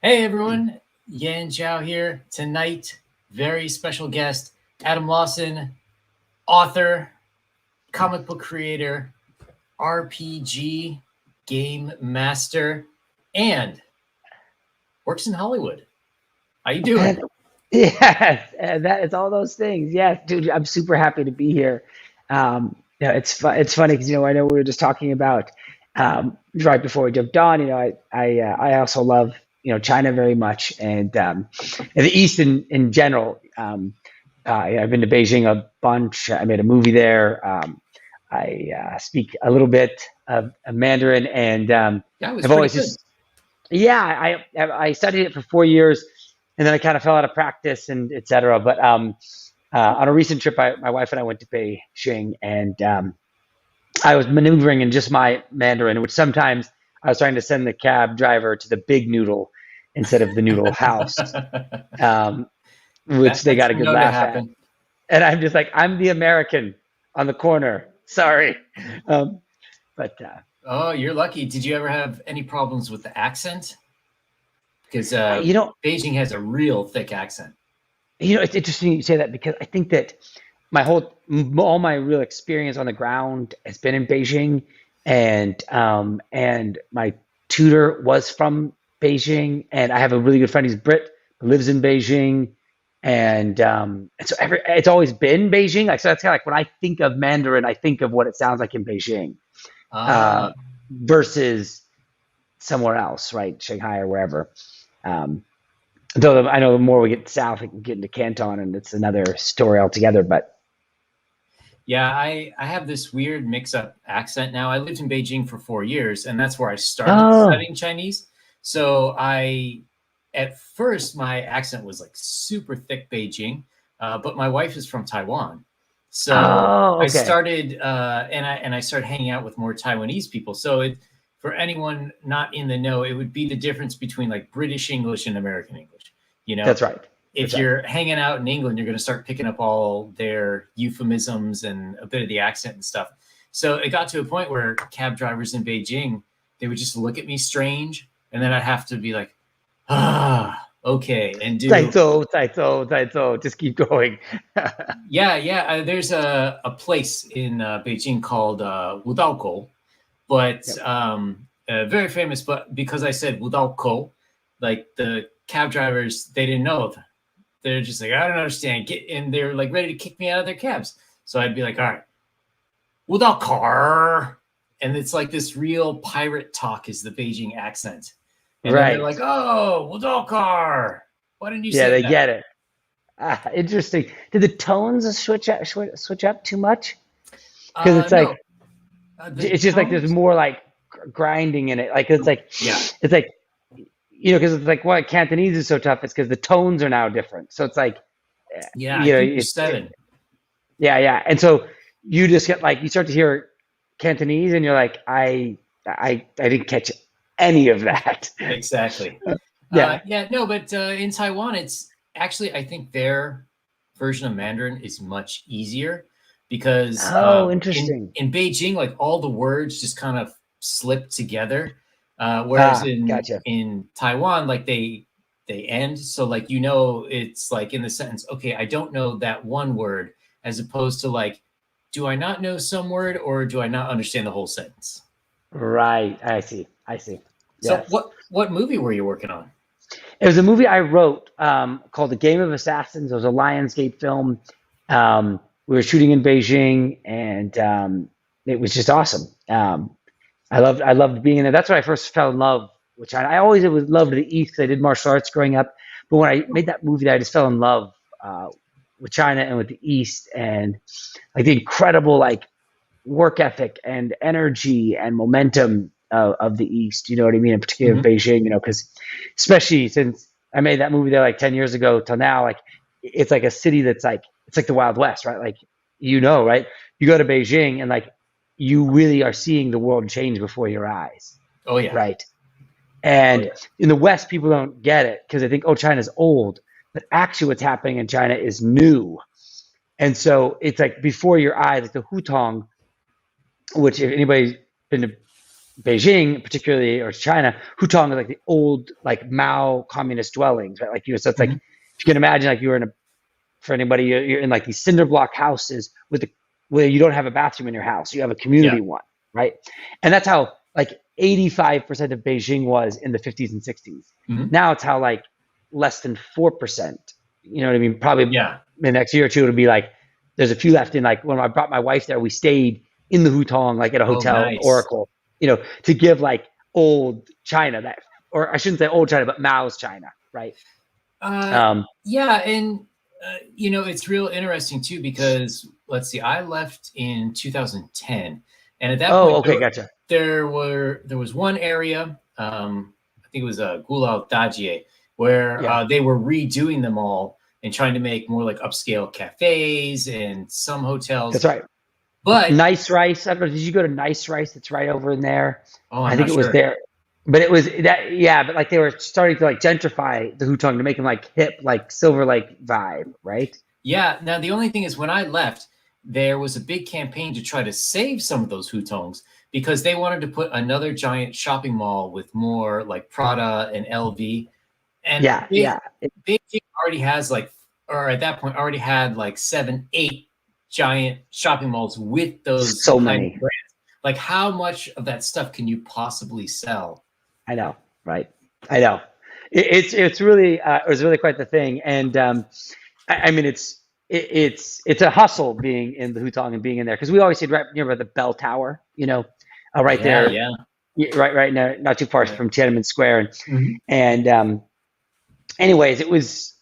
Hey everyone, Yan Zhao here. Tonight, very special guest, Adam Lawson, author, comic book creator, RPG game master, and works in Hollywood. How you doing? And yes, and that is all those things. Yes, dude, I'm super happy to be here. It's funny because I know we were just talking about right before we jumped on. I also love China very much and the East in general. I've been to Beijing a bunch. I made a movie there. I speak a little bit of Mandarin, and That was I've pretty always good. just yeah, I studied it for 4 years, and then I kind of fell out of practice and et cetera. But on a recent trip, my wife and I went to Beijing, and I was maneuvering in just my Mandarin, which sometimes I was trying to send the cab driver to the big noodle instead of the noodle house, um, which they That's got a good known to laugh at. happen. And I'm just like, I'm the American on the corner. Sorry, um, but Oh, you're lucky. Did you ever have any problems with the accent? Because I, you know, Beijing has a real thick accent. it's interesting you say that because I think that all my real experience on the ground has been in Beijing, and my tutor was from Beijing, and I have a really good friend who's Brit who lives in Beijing, and so it's always been Beijing. Like so, that's kind of like when I think of Mandarin, I think of what it sounds like in Beijing uh, Ah, versus somewhere else, right, Shanghai or wherever. Um, Though I know the more we get south, we can get into Canton, and it's another story altogether. But yeah, I have this weird mix-up accent now. I lived in Beijing for 4 years, and that's where I started oh, studying Chinese. So at first, my accent was like super thick Beijing, but my wife is from Taiwan, so oh, I okay, started and I started hanging out with more Taiwanese people. So for anyone not in the know, it would be the difference between like British English and American English. You know, that's right, if that's right. you're hanging out in England, you're going to start picking up all their euphemisms and a bit of the accent and stuff. So it got to a point where cab drivers in Beijing, they would just look at me strange, and then I'd have to be like, okay, and do Taito, Taito, Taito. Just keep going. yeah, yeah. There's a place in Beijing called Wudaoko, but Yep. very famous. But because I said Wudaoko, like the cab drivers, they didn't know. They're just like, I don't understand. And they're like ready to kick me out of their cabs. So I'd be like, all right, without car. And it's like this real pirate talk is the Beijing accent. And then they're Right. like, oh, without car. Why didn't you Yeah, say they that? get it. Interesting. Did the tones switch up too much? Because it's No, like the it's just like there's tones. more like grinding in it. Like Yeah. it's like because it's like why Cantonese is so tough. It's because the tones are now different. So it's like Yeah. I think there's it, seven. yeah, yeah. And so you just get like you start to hear Cantonese, and you're like, I didn't catch any of that. Exactly. Yeah. Yeah. No, but in Taiwan, it's actually, I think their version of Mandarin is much easier because Oh, in interesting. Beijing, like all the words just kind of slip together, whereas Gotcha. in Taiwan, like they end. So like it's like in the sentence, okay, I don't know that one word, as opposed to like, do I not know some word or do I not understand the whole sentence? Right. I see. I see. So Yes. what movie were you working on? It was a movie I wrote called The Game of Assassins. It was a Lionsgate film. We were shooting in Beijing, and it was just awesome. I loved being in there. That's when I first fell in love with China. I always loved the East 'cause I did martial arts growing up, but when I made that movie, I just fell in love with China and with the East, and like the incredible like work ethic and energy and momentum of the East. You know what I mean? In particular, of Mhm. Beijing. Because especially since I made that movie there like 10 years ago till now, like it's like a city that's like it's like the Wild West, right? Like right? You go to Beijing and like you really are seeing the world change before your eyes, Oh yeah. right? Oh And yeah. in the West, people don't get it because they think, oh, China's old. But actually, what's happening in China is new. And so it's like before your eyes, like the Hutong, which if anybody's been to Beijing, particularly, or China, Hutong is like the old like Mao communist dwellings, right? Like so it's like Mhm. if you can imagine, like you were in a for anybody, you're in like these cinder block houses where you don't have a bathroom in your house, you have a Yeah. community one, right? And that's how like 85% of Beijing was in the 50s and 60s. Mhm. Now it's how like less than 4%. You know what I mean? Probably in Yeah. the next year or two, it'll be like there's a few left in. Like when I brought my wife there, we stayed in the Hutong, like at a Oh, hotel, nice. Oracle, to give like old China that, or I shouldn't say old China, but Mao's China, right? Uh, Um, yeah, and it's real interesting too because let's see, I left in 2010, and at that oh, point okay, gotcha. there was one area, I think it was Gulao Dajie, where Yeah. they were redoing them all and trying to make more like upscale cafes and some hotels. That's right. But Nice Rice. I don't know. Did you go to Nice Rice? It's right over in there. oh, I I'm think not it was sure. there, but it was that. Yeah, but like they were starting to like gentrify the Hutong to make them like hip, like Silver Lake vibe, right? Yeah. Now the only thing is, when I left, there was a big campaign to try to save some of those hutongs because they wanted to put another giant shopping mall with more like Prada and LV. And Yeah, yeah. Beijing already has like, or at that point already had like 7, 8 giant shopping malls with those So kind of many. brands. Like, how much of that stuff can you possibly sell? I know, right? I know. It's really it was really quite the thing, and I mean it's a hustle being in the Hutong and being in there because we always stayed right near the bell tower, right Yeah, there, yeah. right now, not too far Yeah. from Tiananmen Square, Mhm. and anyways, it was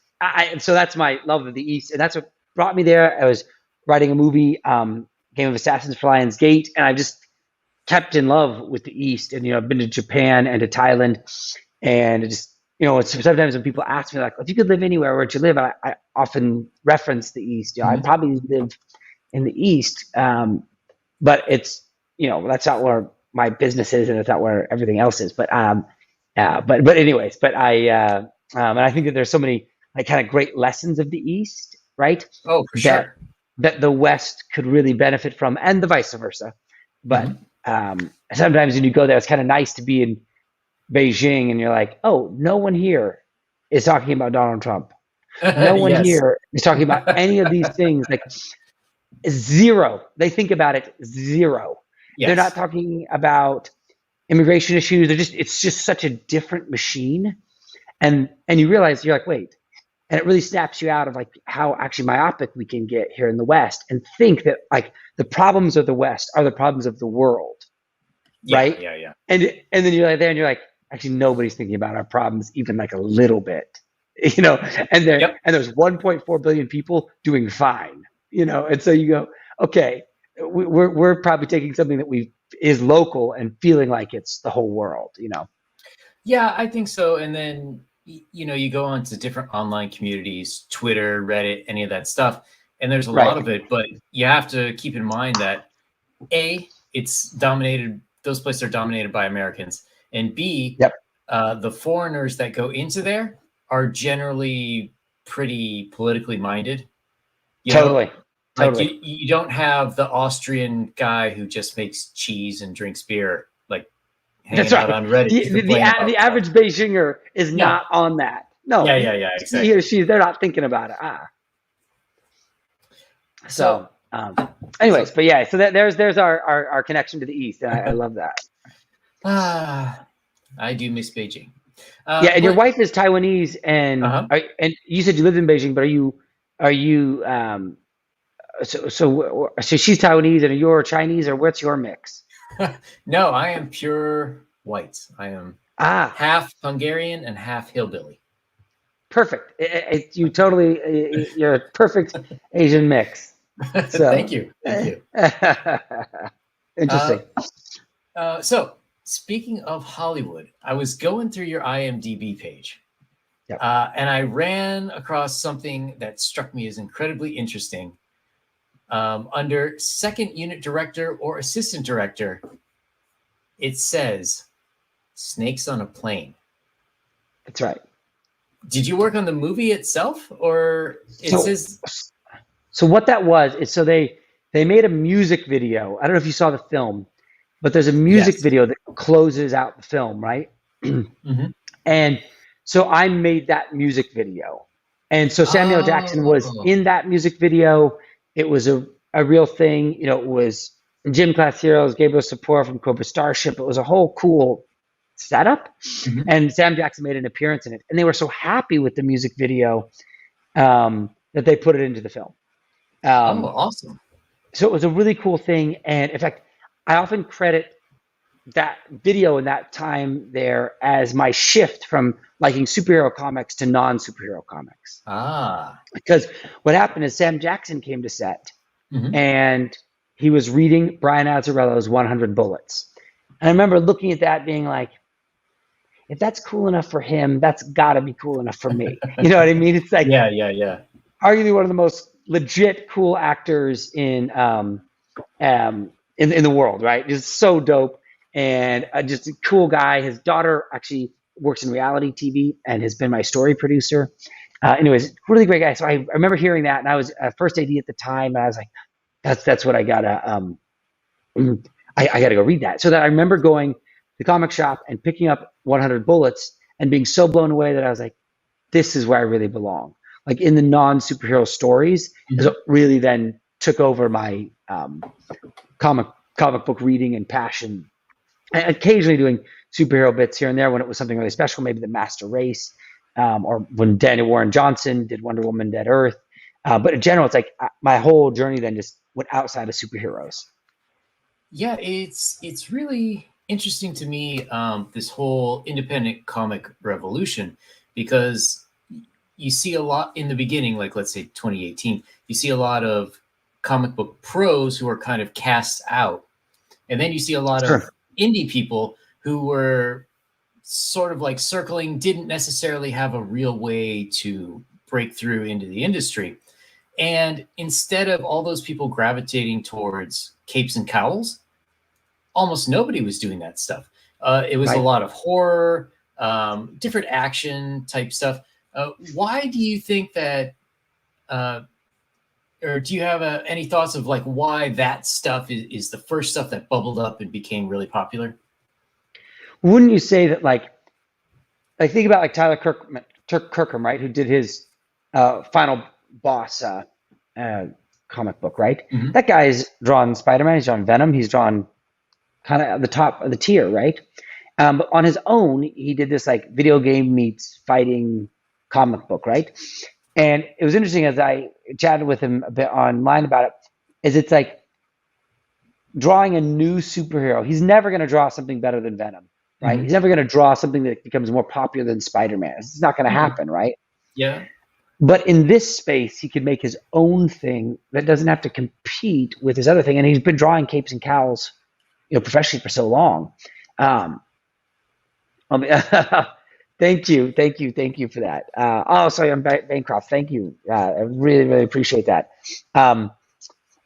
so that's my love of the East, and that's what brought me there. I was writing a movie, Game of Assassins for Lions Gate, and I just kept in love with the East. And I've been to Japan and to Thailand, and it just it's, sometimes when people ask me like, if you could live anywhere, where'd you live? I often reference the East. I Mhm. probably live in the East, but it's that's not where my business is, and it's not where everything else is. But anyways, and I think that there's so many like kind of great lessons of the East, right? Oh, for That sure. the West could really benefit from, and the vice versa. But Mhm. sometimes when you go there, it's kind of nice to be in Beijing, and you're like, oh, no one here is talking about Donald Trump. No one Yes. here is talking about any of these things. Like zero. They think about it zero. They're not Yes. talking about immigration issues. It's just such a different machine. And you realize you're like, wait, and it really snaps you out of like how actually myopic we can get here in the West and think that like the problems of the West are the problems of the world, Yeah, right? yeah, yeah. And then you're like there and you're like, actually nobody's thinking about our problems even like a little bit, you know. Yep. And there's 1.4 billion people doing fine, and so you go, okay, we're probably taking something that we is local and feeling like it's the whole world. Yeah, I think so. And then you go on to different online communities, Twitter, Reddit, any of that stuff, and there's a lot Right. of it. But you have to keep in mind that it's dominated. Those places are dominated by Americans, and B, Yep. the foreigners that go into there are generally pretty politically minded. You know, Totally. like Totally. you don't have the Austrian guy who just makes cheese and drinks beer, like That's hanging out right. on Reddit The, to the, the, complain a- about the stuff. average Beijinger is Yeah, not on that. No, yeah, yeah, yeah, he or exactly. she, they're not thinking about it. So, So, anyways, so but yeah, so there's our connection to the East, and I love that. I do miss Beijing. Yeah, and your But wife is Taiwanese, uh-huh. and you said you lived in Beijing, but are you so she's Taiwanese and you're Chinese, or what's your mix? No, I am pure white. I am Ah, half Hungarian and half hillbilly. perfect. You're a perfect Asian mix. Thank So, you, thank you. Uh, interesting. so speaking of Hollywood, I was going through your IMDb page, Yep. and I ran across something that struck me as incredibly interesting. Under second unit director or assistant director, it says Snakes on a Plane. That's right. Did you work on the movie itself, or it So, says? so what that was is so they made a music video. I don't know if you saw the film but there's a music Yes. video that closes out the film, right? Hmm. And so I made that music video. And so Samuel Jackson was Oh. in that music video. It was a real thing. You know, it was Gym Class Heroes, Gabriel Sapor from Cobra Starship. It was a whole cool setup. Hmm. And Sam Jackson made an appearance in it. And they were so happy with the music video that they put it into the film. Oh, Um, awesome. so it was a really cool thing. And in fact, I often credit that video in that time there as my shift from liking superhero comics to non-superhero comics. Ah. Because what happened is Sam Jackson came to set Hmm. and he was reading Brian Azzarello's 100 Bullets. And I remember looking at that being like, if that's cool enough for him, that's got to be cool enough for me. You know what I mean? It's like Yeah, yeah, yeah. arguably one of the most legit cool actors in the world, right? Just so dope and just a cool guy. His daughter actually works in reality TV and has been my story producer. Anyways, really great guy. So I remember hearing that, and I was first AD at the time, and I was like, that's what I gotta I gotta go read that. So that I remember going to the comic shop and picking up 100 Bullets and being so blown away that I was like, this is where I really belong. Like in the non superhero stories, is Hmm. what really then took over my comic comic book reading and passion. And occasionally doing superhero bits here and there when it was something really special, maybe the Master Race, or when Daniel Warren Johnson did Wonder Woman Dead Earth. But in general, it's like my whole journey then just went outside of superheroes. Yeah, it's really interesting to me, this whole independent comic revolution, because you see a lot in the beginning, like let's say 2018, you see a lot of comic book pros who are kind of cast out, and then you see a lot of Sure. indie people who were sort of like circling, didn't necessarily have a real way to break through into the industry. And instead of all those people gravitating towards capes and cowls, almost nobody was doing that stuff. It was a Right. lot of horror, different action type stuff. Why do you think that, uh, or do you have any thoughts of like why that stuff is the first stuff that bubbled up and became really popular? Wouldn't you say that like think about like Kirkham, right? Who did his final boss uh, comic book, right? Hmm. That guy's drawn Spider-Man. He's drawn Venom. He's drawn kind of at the top of the tier, right? But on his own, he did this like video game meets fighting comic book, right? And it was interesting as I chatted with him a bit online about it, is it's like drawing a new superhero. He's never going to draw something better than Venom, right? Hmm. He's never going to draw something that becomes more popular than Spider-Man. It's not going to Hmm. happen, right? Yeah. But in this space, he could make his own thing that doesn't have to compete with his other thing. And he's been drawing capes and cowls, professionally for so long. Um, Um, thank you for that. Oh, sorry, I'm Bancroft. Thank you. I really, really appreciate that. Um,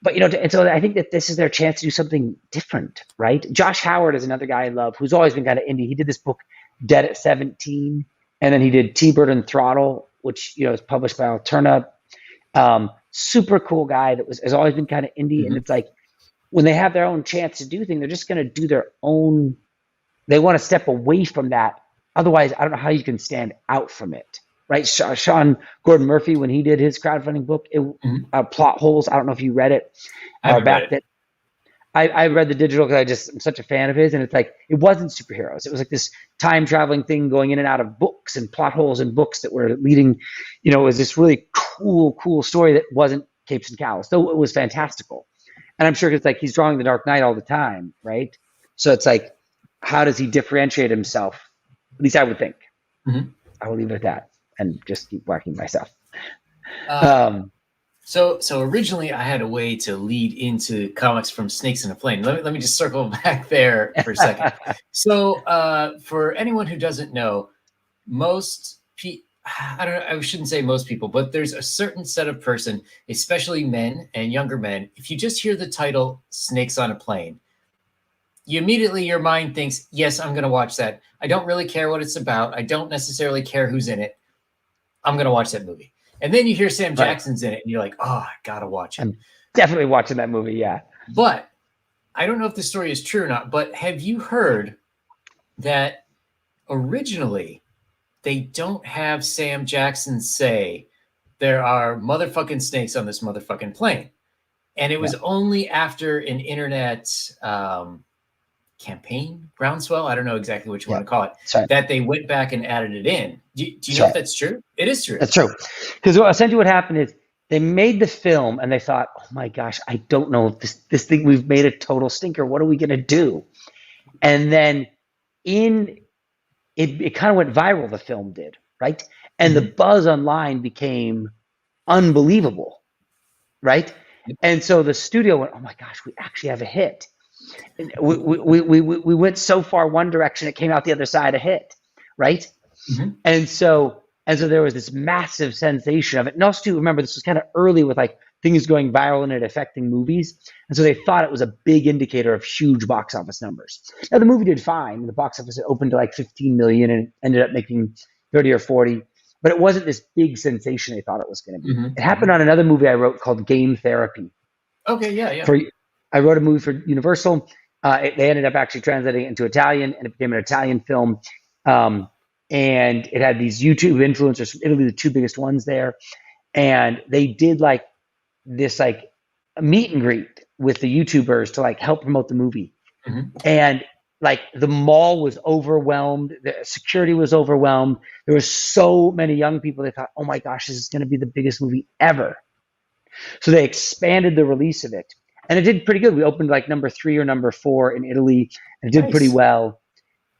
but and so I think that this is their chance to do something different, right? Josh Howard is another guy I love who's always been kind of indie. He did this book, Dead at 17, and then he did T-Bird and Throttle, which is published by Alterna. Super cool guy that has always been kind of indie, and Hmm. it's like when they have their own chance to do things, they're just going to do their own. They want to step away from that. Otherwise, I don't know how you can stand out from it, right? Sean Gordon Murphy, when he did his crowdfunding book, Hmm. Plot Holes. I don't know if you read it I or haven't read back it. that. I read the digital because I'm such a fan of his, and it's like it wasn't superheroes. It was like this time traveling thing going in and out of books and plot holes in books that were leading. It was this really cool story that wasn't capes and cows, though it was fantastical. And I'm sure it's like he's drawing the Dark Knight all the time, right? So it's like, how does he differentiate himself? At least I would think. Hmm. I will leave it at that and just keep whacking myself. Uh, Um, so originally I had a way to lead into comics from Snakes in a Plane. Let me just circle back there for a second. So for anyone who doesn't know, most people, I don't know, I shouldn't say most people, but there's a certain set of person, especially men and younger men. If you just hear the title Snakes on a Plane, you immediately, your mind thinks, yes, I'm going to watch that. I don't really care what it's about. I don't necessarily care who's in it. I'm going to watch that movie. And then you hear Sam right. Jackson's in it and you're like, oh, I got to watch it. I'm definitely watching that movie. Yeah. But I don't know if the story is true or not, but have you heard that originally they don't have Sam Jackson say there are motherfucking snakes on this motherfucking plane? And it was only after an internet campaign, groundswell, I don't know exactly what you want to call it, that they went back and added it in. Do you know if that's true? It is true. That's true. Because essentially what happened is they made the film and they thought, oh my gosh, I don't know if this thing, we've made a total stinker. What are we going to do? And then it kind of went viral, the film did, right? And the buzz online became unbelievable, right? And so the studio went, oh my gosh, we actually have a hit. And we went so far one direction, it came out the other side a hit, right? And so there was this massive sensation of it. And also, remember, this was kind of early with like things going viral and it affecting movies. And so they thought it was a big indicator of huge box office numbers. Now, the movie did fine. The box office opened to like 15 million and ended up making 30 or 40. But it wasn't this big sensation they thought it was going to be. It happened on another movie I wrote called Game Therapy. Okay, yeah. I wrote a movie for Universal. They ended up actually translating it into Italian, and it became an Italian film. And it had these YouTube influencers from Italy, the two biggest ones there. And they did like this like a meet and greet with the YouTubers to like help promote the movie. And like the mall was overwhelmed. The security was overwhelmed. There were so many young people. They thought, oh my gosh, this is going to be the biggest movie ever. So they expanded the release of it. And it did pretty good. We opened like number 3 or number 4 in Italy. And it did pretty well.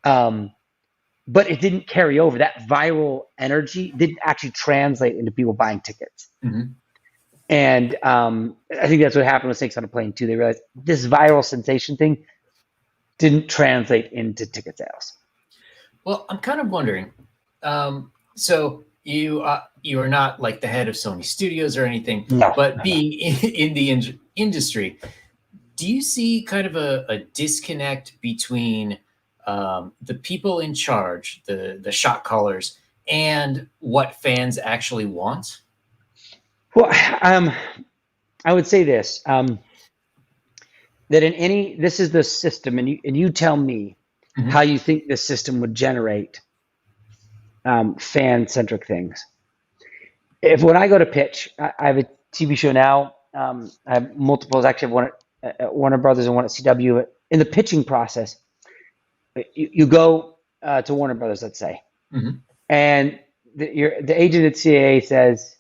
But it didn't carry over. That viral energy didn't actually translate into people buying tickets. And I think that's what happened with Snakes on a Plane too. They realized this viral sensation thing didn't translate into ticket sales. Well, I'm kind of wondering. So you are not like the head of Sony Studios or anything, but being in the industry, do you see kind of a disconnect between the people in charge, the shot callers, and what fans actually want? Well, I would say this, that this is the system, and you tell me how you think this system would generate fan-centric things. When I go to pitch, I have a TV show now. I have multiples. Actually, I have one at Warner Brothers and one at CW. In the pitching process, you go to Warner Brothers, let's say, and the agent at CAA says,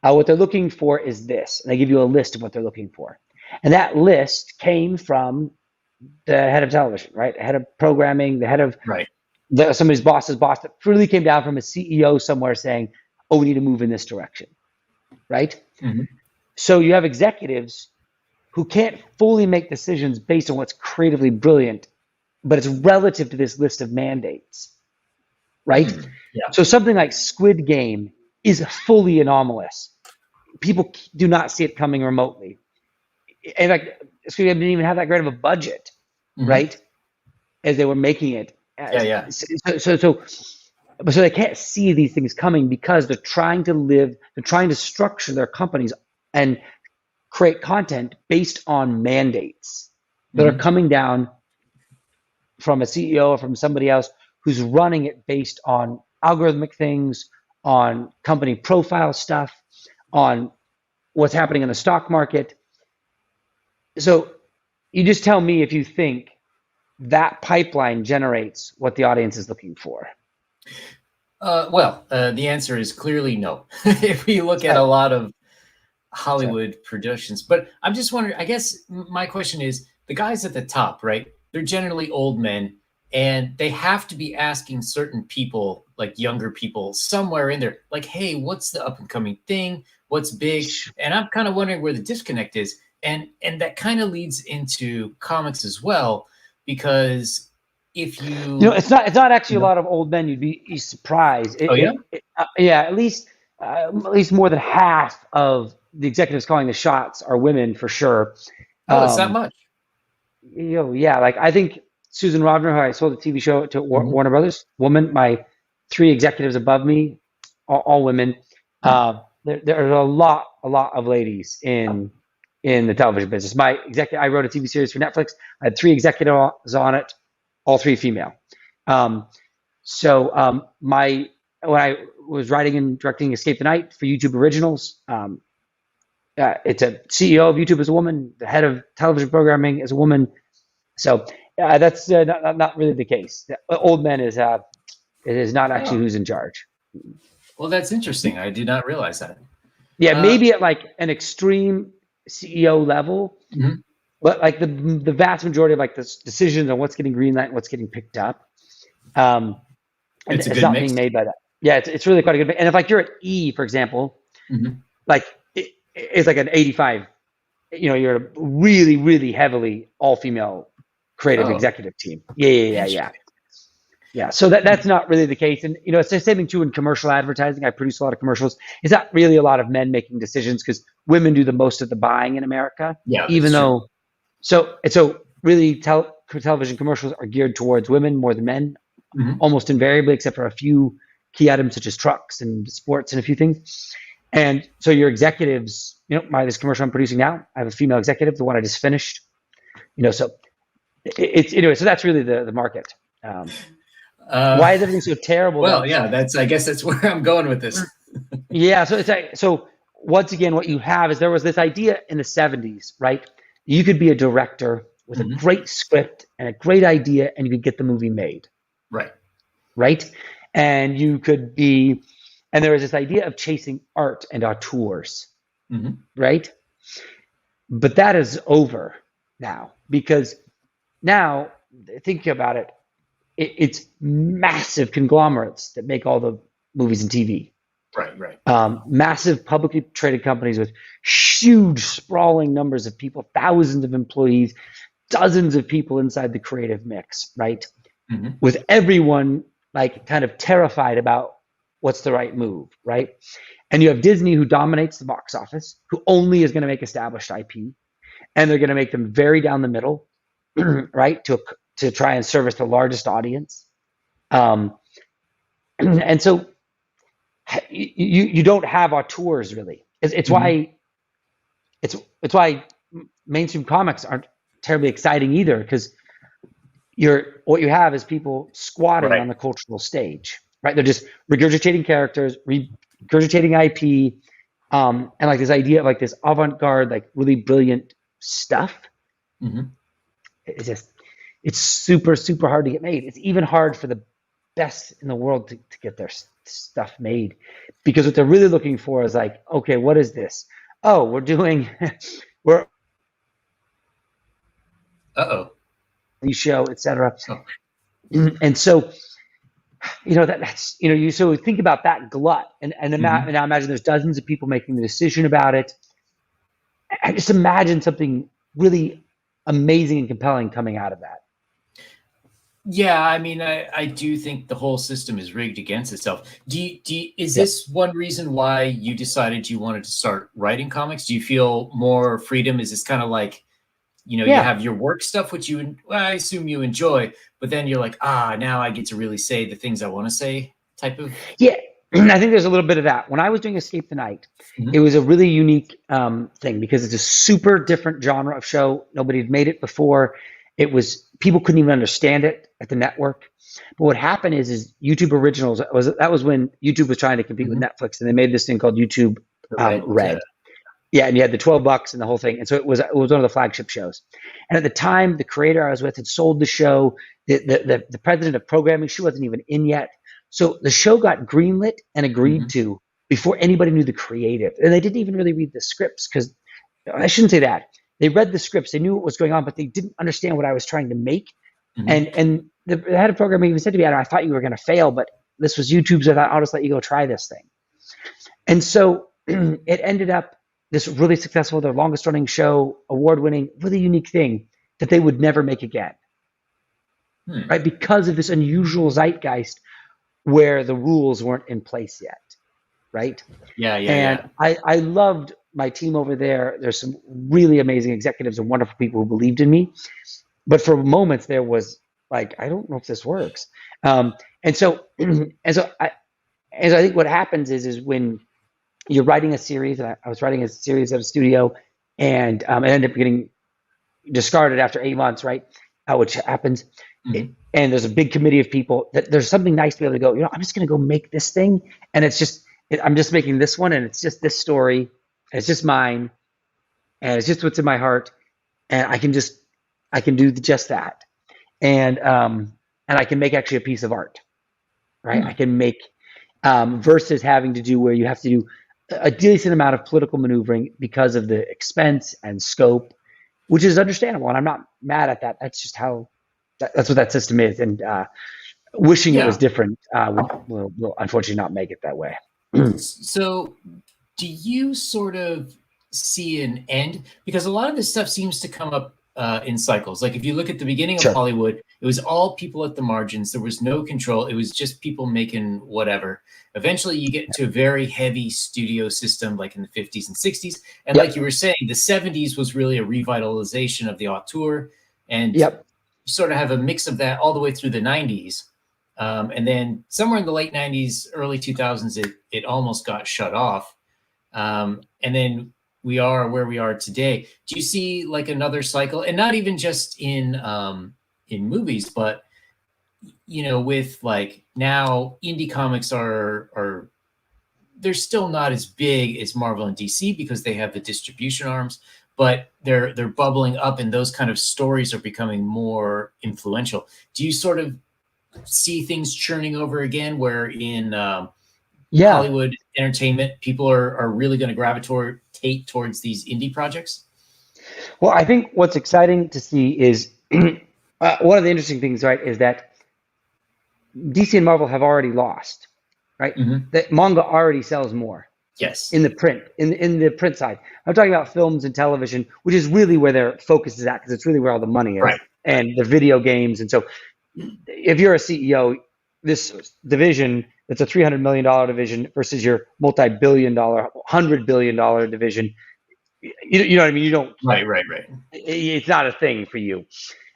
what they're looking for is this. And they give you a list of what they're looking for. And that list came from the head of television, right? The head of programming, the head of somebody's boss's boss. That really came down from a CEO somewhere saying, oh, we need to move in this direction, right? So you have executives who can't fully make decisions based on what's creatively brilliant, but it's relative to this list of mandates, right? So something like Squid Game is fully anomalous. People do not see it coming remotely. In fact, Squid Game didn't even have that great of a budget, right? As they were making it. So they can't see these things coming because they're trying to structure their companies and create content based on mandates that are coming down from a CEO or from somebody else who's running it based on algorithmic things, on company profile stuff, on what's happening in the stock market. So you just tell me if you think that pipeline generates what the audience is looking for. The answer is clearly no. If we look at a lot of Hollywood productions, but I'm just wondering, I guess my question is, the guys at the top, right? They're generally old men, and they have to be asking certain people, like younger people somewhere in there, like, hey, what's the up and coming thing? What's big? And I'm kind of wondering where the disconnect is. And that kind of leads into comics as well, because if it's not actually a lot of old men. You'd be surprised. At least more than half of the executives calling the shots are women for sure. Oh, it's not much. Like I think Susan Rovner, who I sold the TV show to Warner Brothers, woman. My 3 executives above me, all women. There are a lot of ladies in in the television business. I wrote a TV series for Netflix. I had 3 executives on it, all 3 female. When I was writing and directing Escape the Night for YouTube Originals, it's a CEO of YouTube is a woman, the head of television programming is a woman. So that's not really the case. The old men is it is not actually who's in charge. Well, that's interesting. I did not realize that. Yeah, maybe at like an extreme CEO level, but like the vast majority of like the decisions on what's getting greenlight and what's getting picked up, it's not being made by that. Yeah, it's really quite a good mix. And if like you're at E, for example, like it's like an 85. You're a really, really heavily all female creative executive team. Yeah. So that's not really the case. And, it's the same thing too in commercial advertising. I produce a lot of commercials. It's not really a lot of men making decisions because women do the most of the buying in America. Yeah. Even though, so really television commercials are geared towards women more than men, almost invariably, except for a few key items such as trucks and sports and a few things. And so your executives, this commercial I'm producing now, I have a female executive, the one I just finished, so it's anyway, so that's really the market. Why is everything so terrible? Well, I guess that's where I'm going with this. Yeah. So once again, what you have is there was this idea in the 70s, right? You could be a director with a great script and a great idea and you could get the movie made. Right. And you could be, and there was this idea of chasing art and auteurs, right? But that is over now because now, think about it, it's massive conglomerates that make all the movies and TV. Right. Massive publicly traded companies with huge sprawling numbers of people, thousands of employees, dozens of people inside the creative mix, right? With everyone like kind of terrified about what's the right move, right? And you have Disney who dominates the box office, who only is going to make established IP, and they're going to make them very down the middle, right? To try and service the largest audience. And so you don't have auteurs really. It's why why mainstream comics aren't terribly exciting either, because what you have is people squatting on the cultural stage, right? They're just regurgitating characters, regurgitating IP, and like this idea of like this avant-garde, like really brilliant stuff. It's super, super hard to get made. It's even hard for the best in the world to get their stuff made, because what they're really looking for is like, okay, what is this? Oh, we're show, etc. And so, that's so think about that glut, and now imagine there's dozens of people making the decision about it. I just imagine something really amazing and compelling coming out of that. Yeah, I mean, I do think the whole system is rigged against itself. Is this one reason why you decided you wanted to start writing comics? Do you feel more freedom? Is this kind of like, you have your work stuff, which I assume you enjoy, but then you're like, now I get to really say the things I want to say type of? Yeah, I think there's a little bit of that. When I was doing Escape the Night, it was a really unique thing because it's a super different genre of show. Nobody had made it before. People couldn't even understand it at the network. But what happened is YouTube Originals that was when YouTube was trying to compete with Netflix, and they made this thing called YouTube Red. Yeah, and you had the $12 and the whole thing, and so it was one of the flagship shows. And at the time, the creator I was with had sold the show. The president of programming, she wasn't even in yet. So the show got greenlit and agreed to before anybody knew the creative, and they didn't even really read the scripts, because I shouldn't say that. They read the scripts, they knew what was going on, but they didn't understand what I was trying to make. And the head of programming even said to me, I thought you were going to fail, but this was YouTube, so I thought I'll just let you go try this thing. And so it ended up this really successful, their longest running show, award-winning, really unique thing that they would never make again, right? Because of this unusual zeitgeist where the rules weren't in place yet, right? And I loved my team over there. There's some really amazing executives and wonderful people who believed in me. But for moments there was like, I don't know if this works. And so I think what happens is when you're writing a series, and I was writing a series at a studio, and it ended up getting discarded after 8 months, right? Which happens. Mhm. And there's a big committee of people that there's something nice to be able to go, I'm just going to go make this thing. And it's just, I'm just making this one, and it's just this story. And it's just mine. And it's just what's in my heart. And I can do just that. And I can make actually a piece of art, right? I can make, versus having to do where you have to do a decent amount of political maneuvering because of the expense and scope, which is understandable. And I'm not mad at that. That's just how, that's what that system is. And wishing it was Yeah. different will unfortunately not make it that way. So, do you sort of see an end? Because a lot of this stuff seems to come up in cycles. Like if you look at the beginning Sure. of Hollywood, it was all people at the margins. There was no control. It was just people making whatever. Eventually, you get to a very heavy studio system, like in the 50s and 60s. And Yep. like you were saying, the 70s was really a revitalization of the auteur. And Yep. you sort of have a mix of that all the way through the 90s. And then somewhere in the late 90s, early 2000s, it almost got shut off. And then we are where we are today. Do you see like another cycle, and not even just in movies, but with like now indie comics are they're still not as big as Marvel and DC because they have the distribution arms, but they're bubbling up, and those kind of stories are becoming more influential. Do you sort of see things churning over again, where in Hollywood entertainment, people are really going to gravitate towards these indie projects? Well, I think what's exciting to see is one of the interesting things, right, is that DC and Marvel have already lost, right? Mm-hmm. That manga already sells more. Yes. In the print, in the print side. I'm talking about films and television, which is really where their focus is at, because it's really where all the money is, right. And the video games. And so if you're a CEO, this division that's a $300 million division versus your multi-billion dollar, $100 billion division, you know what I mean? You don't. Right. It's not a thing for you.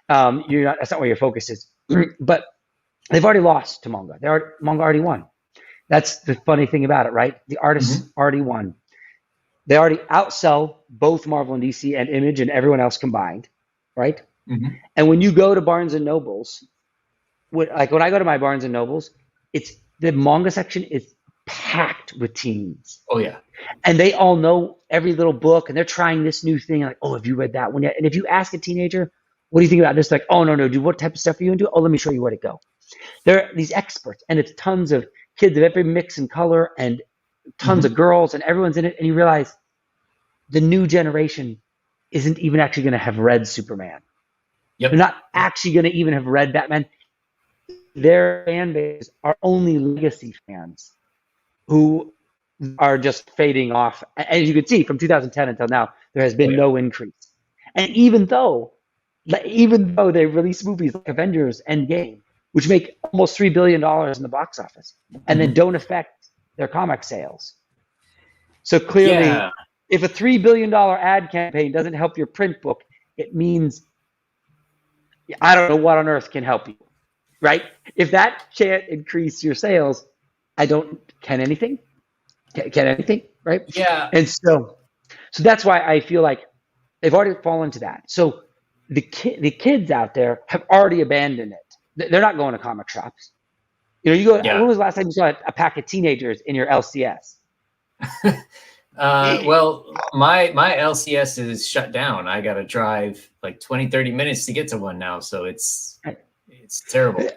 You're not. That's not where your focus is. But they've already lost to manga. Manga already won. That's the funny thing about it, right? The artists already won. They already outsell both Marvel and DC and Image and everyone else combined, right? Mm-hmm. And when you go to Barnes and Nobles, when I go to my Barnes and Nobles, it's the manga section is packed with teens. Oh yeah. And they all know every little book, and they're trying this new thing. Like, oh, have you read that one yet? And if you ask a teenager, what do you think about this? Like, oh, no, dude, what type of stuff are you into? Oh, let me show you where to go. They're these experts, and it's tons of kids of every mix and color, and tons of girls, and everyone's in it. And you realize the new generation isn't even actually going to have read Superman. Yep. They're not actually going to even have read Batman. Their fan base are only legacy fans who are just fading off. As you can see, from 2010 until now, there has been no increase. And even though they release movies like Avengers Endgame, which make almost $3 billion in the box office, and then don't affect their comic sales. So clearly, if a $3 billion ad campaign doesn't help your print book, it means I don't know what on earth can help you, right? If that can't increase your sales, can anything, right? Yeah. And so that's why I feel like they've already fallen to that. So the kids out there have already abandoned it. They're not going to comic shops. You go. When was the last time you saw a pack of teenagers in your LCS? Well, my LCS is shut down. I got to drive like 20, 30 minutes to get to one now. So it's terrible.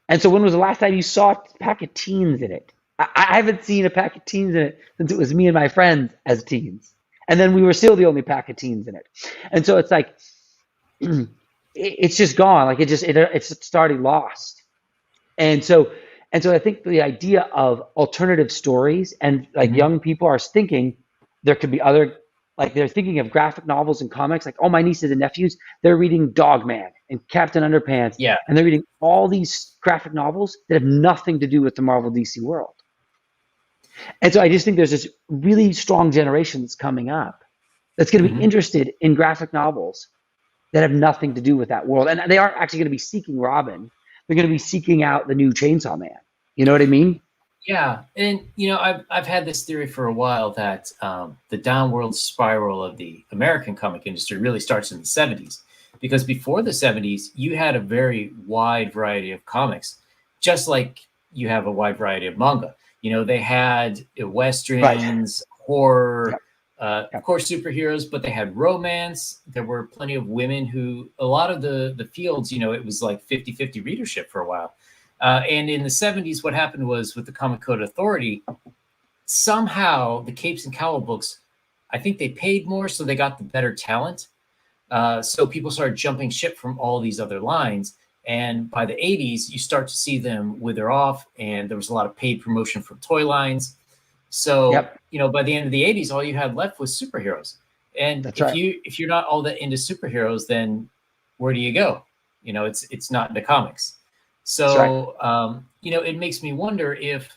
And so when was the last time you saw a pack of teens in it? I haven't seen a pack of teens in it since it was me and my friends as teens. And then we were still the only pack of teens in it. And so it's like, it's just gone. Like it's already lost. And so I think the idea of alternative stories and like young people are thinking there could be other, like they're thinking of graphic novels and comics. Like all my nieces and nephews, they're reading Dogman and Captain Underpants. Yeah. And they're reading all these graphic novels that have nothing to do with the Marvel DC world. And so I just think there's this really strong generation that's coming up that's going to be interested in graphic novels that have nothing to do with that world. And they aren't actually going to be seeking Robin. They're going to be seeking out the new Chainsaw Man. You know what I mean? Yeah, and I've had this theory for a while that the downward spiral of the American comic industry really starts in the '70s, because before the '70s, you had a very wide variety of comics, just like you have a wide variety of manga. They had Right. westerns, horror, Yep. of Yep. course, superheroes, but they had romance. There were plenty of women who, a lot of the fields, it was like 50-50 readership for a while. And in the '70s, what happened was with the Comic Code Authority, somehow the Capes and Cowl books, I think they paid more, so they got the better talent. So people started jumping ship from all these other lines. And by the '80s, you start to see them wither off, and there was a lot of paid promotion from toy lines. So, Yep. by the end of the '80s, all you had left was superheroes. And That's if right. you're not all that into superheroes, then where do you go? It's not into comics. That's right. So, it makes me wonder if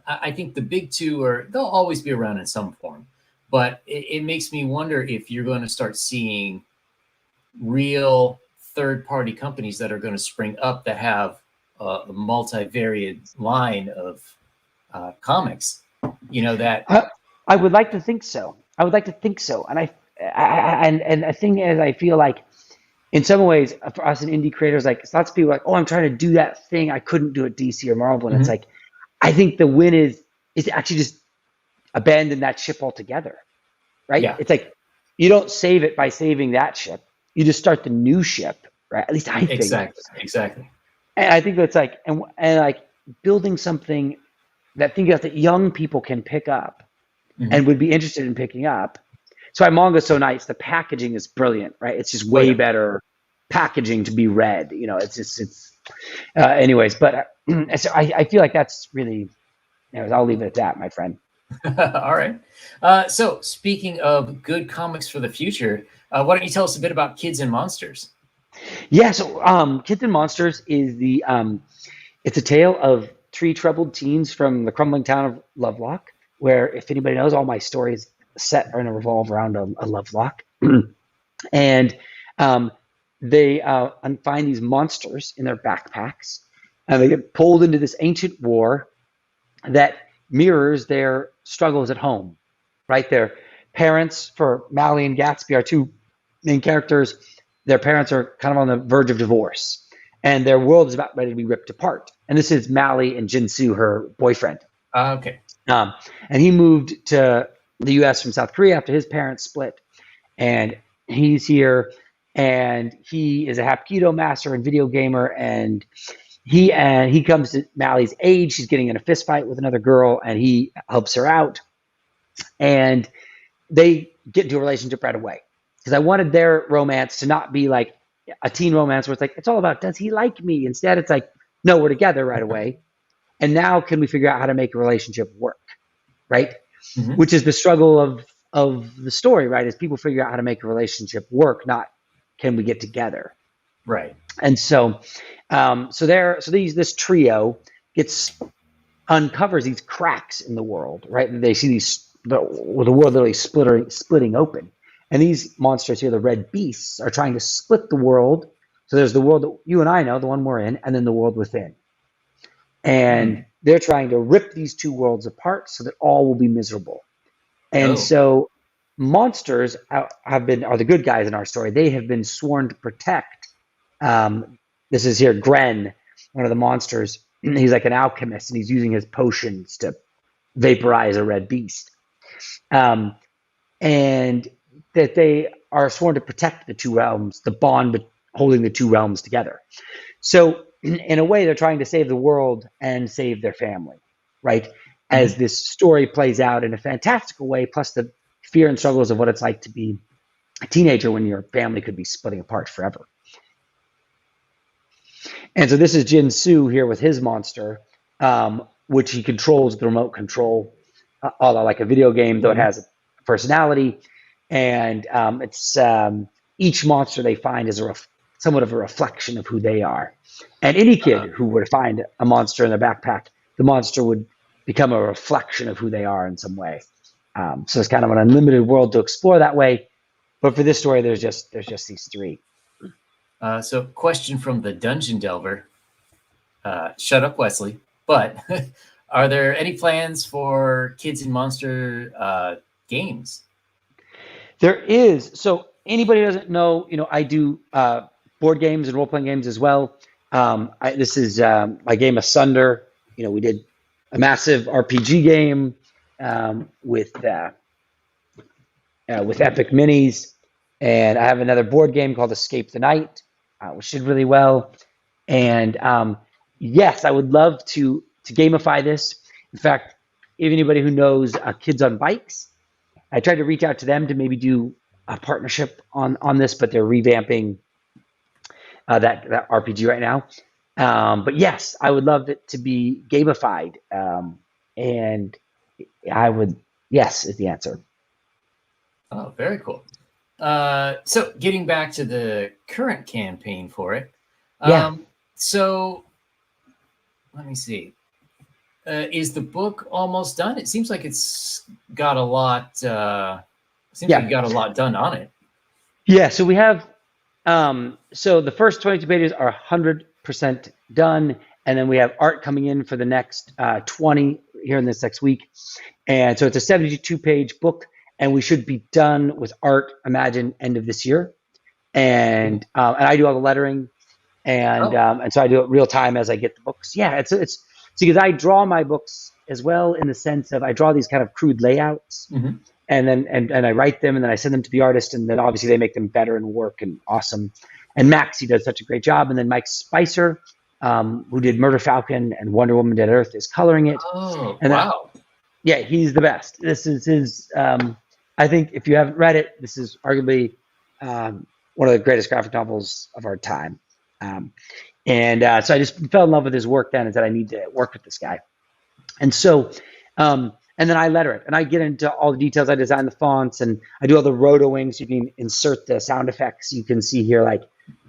I think the big two they'll always be around in some form, but it makes me wonder if you're going to start seeing real third party companies that are going to spring up that have a multivariate line of comics, that. I, I would like to think so. I would like to think so. And the thing is, I feel like in some ways, for us and indie creators, like lots of people are like, oh, I'm trying to do that thing I couldn't do at DC or Marvel, and it's Mhm. like, I think the win is actually just abandon that ship altogether, right? Yeah, It's like you don't save it by saving that ship. You just start the new ship, right? At least I think. exactly. And I think that's like, and like building something that young people can pick up Hmm. and would be interested in picking up. So why manga's so nice. The packaging is brilliant, right? It's just Oh way yeah. better packaging to be read. It's anyways. But so I feel like that's really. Anyways, I'll leave it at that, my friend. All right. So speaking of good comics for the future, why don't you tell us a bit about Kids and Monsters? Yeah. So Kids and Monsters is it's a tale of three troubled teens from the crumbling town of Lovelock, where, if anybody knows, all my stories set are going to revolve around a Lovelock. And um, they find these monsters in their backpacks, and they get pulled into this ancient war that mirrors their struggles at home. Right, their parents, for Mally and Gatsby, are two main characters. Their parents are kind of on the verge of divorce, and their world is about ready to be ripped apart. And this is Mally and Jinsu, her boyfriend. Okay. Um, and he moved to the U.S. from South Korea after his parents split, and he's here, and he is a Hapkido master and video gamer, and he comes to Mally's age. She's getting in a fist fight with another girl, and he helps her out, and they get into a relationship right away. Because I wanted their romance to not be like a teen romance where it's like, it's all about, does he like me? Instead, it's like, no, we're together right away. And now can we figure out how to make a relationship work? Right? Hmm. Which is the struggle of the story, right? Is people figure out how to make a relationship work, not can we get together? Right. And this trio gets uncovers these cracks in the world, right? And they see the world literally splitting open. And these monsters here, the red beasts, are trying to split the world. So there's the world that you and I know, the one we're in, and then the world within. And Mm. they're trying to rip these two worlds apart so that all will be miserable. And Oh. so monsters are the good guys in our story. They have been sworn to protect. This is here Gren, one of the monsters. He's like an alchemist, and he's using his potions to vaporize a red beast. And that they are sworn to protect the two realms, the bond holding the two realms together. So, in a way, they're trying to save the world and save their family, right? As Hmm. this story plays out in a fantastical way, plus the fear and struggles of what it's like to be a teenager when your family could be splitting apart forever. And so this is Jin Su here with his monster, which he controls with the remote control, like a video game, though it Hmm. has a personality. And it's each monster they find is somewhat of a reflection of who they are. And any kid who would find a monster in their backpack, the monster would become a reflection of who they are in some way. So it's kind of an unlimited world to explore that way. But for this story, there's just these three. So, question from the Dungeon Delver. Shut up, Wesley. But Are there any plans for Kids and Monster games? There is. So anybody who doesn't know, I do board games and role-playing games as well. This is my game Asunder. We did a massive RPG game with Epic Minis, and I have another board game called Escape the Night, which did really well. And yes, I would love to gamify this. In fact, if anybody who knows Kids on Bikes, I tried to reach out to them to maybe do a partnership on this, but they're revamping that RPG right now. But yes, I would love it to be gamified, and I would. Yes, is the answer. Oh, very cool. So getting back to the current campaign for it. Yeah. So let me see. Is the book almost done? It seems like it's got a lot. Like you got a lot done on it. Yeah. So we have. So the first 22 pages are 100% done, and then we have art coming in for the next 20 here in this next week, and so it's a 72-page book, and we should be done with art. Imagine end of this year, and I do all the lettering, and so I do it real time as I get the books. Yeah, it's because I draw my books as well, in the sense of I draw these kind of crude layouts, and then and I write them, and then I send them to the artist, and then obviously they make them better and work and awesome. And Max, he does such a great job, and then Mike Spicer, who did Murder Falcon and Wonder Woman Dead Earth, is coloring it. Oh, and wow! Yeah, he's the best. This is his. I think if you haven't read it, this is arguably one of the greatest graphic novels of our time. So I just fell in love with his work then, and said I need to work with this guy. And so, and then I letter it, and I get into all the details. I design the fonts, and I do all the rotoing, so you can insert the sound effects. You can see here, like